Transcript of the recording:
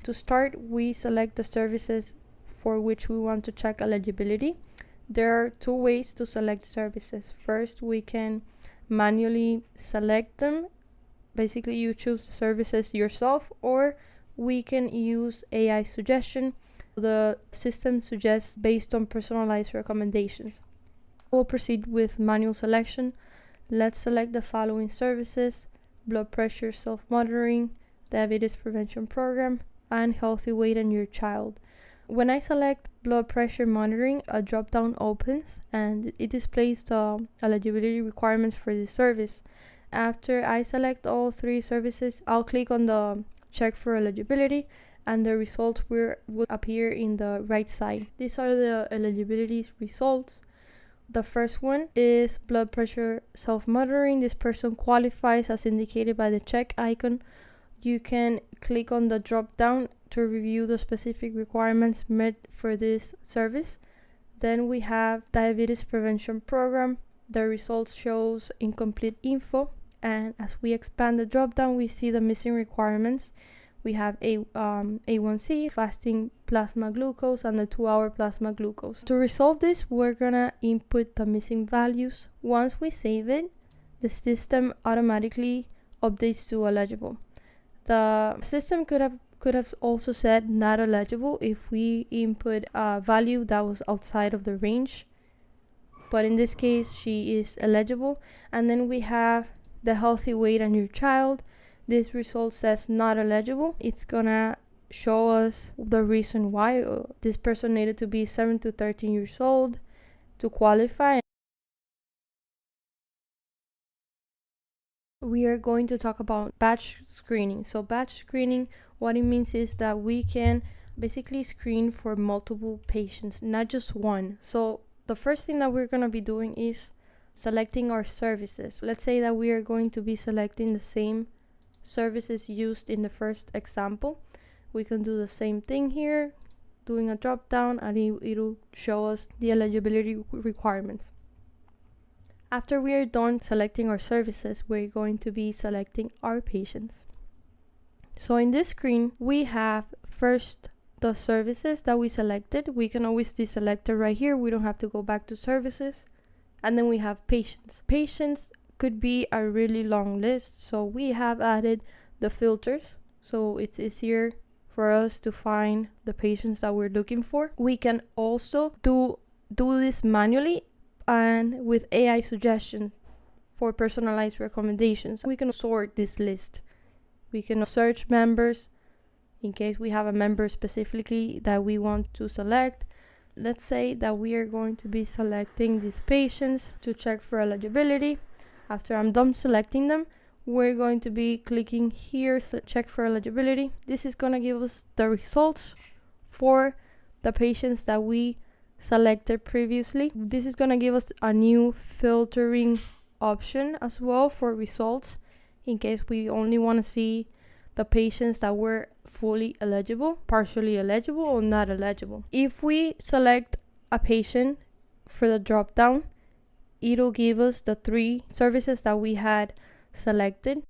To start, we select the services for which we want to check eligibility. There are two ways to select services. First, we can manually select them. Basically, you choose the services yourself, or we can use AI suggestion. The system suggests based on personalized recommendations. We'll proceed with manual selection. Let's select the following services: blood pressure self-monitoring, diabetes prevention program, and healthy weight in your child. When I select blood pressure monitoring, a drop-down opens and it displays the eligibility requirements for this service. After I select all three services, I'll click on the check for eligibility and the results will appear in the right side. These are the eligibility results. The first one is blood pressure self-monitoring. This person qualifies as indicated by the check icon. You can click on the drop down to review the specific requirements met for this service. Then we have diabetes prevention program. The results shows incomplete info, and as we expand the drop down, we see the missing requirements. We have A1C, fasting plasma glucose, and the 2-hour plasma glucose. To resolve this, we're gonna input the missing values. Once we save it, the system automatically updates to eligible. The system could have also said not eligible if we input a value that was outside of the range, but in this case she is eligible. And then we have the healthy weight on your child. This result says not eligible. It's gonna show us the reason why. This person needed to be 7 to 13 years old to qualify. We are going to talk about batch screening. So batch screening, what it means is that we can basically screen for multiple patients, not just one. So the first thing that we're going to be doing is selecting our services. Let's say that we are going to be selecting the same services used in the first example. We can do the same thing here, doing a drop down, and it'll show us the eligibility requirements. After we are done selecting our services, we're going to be selecting our patients. So in this screen, we have first the services that we selected. We can always deselect it right here. We don't have to go back to services. And then we have patients. Patients could be a really long list, so we have added the filters so it's easier for us to find the patients that we're looking for. We can also do this manually and with AI suggestion for personalized recommendations. We can sort this list. We can search members in case we have a member specifically that we want to select. Let's say that we are going to be selecting these patients to check for eligibility. After I'm done selecting them, we're going to be clicking here, check for eligibility. This is going to give us the results for the patients that we selected previously. This is going to give us a new filtering option as well for results in case we only want to see the patients that were fully eligible, partially eligible, or not eligible. If we select a patient for the drop down, it'll give us the three services that we had selected.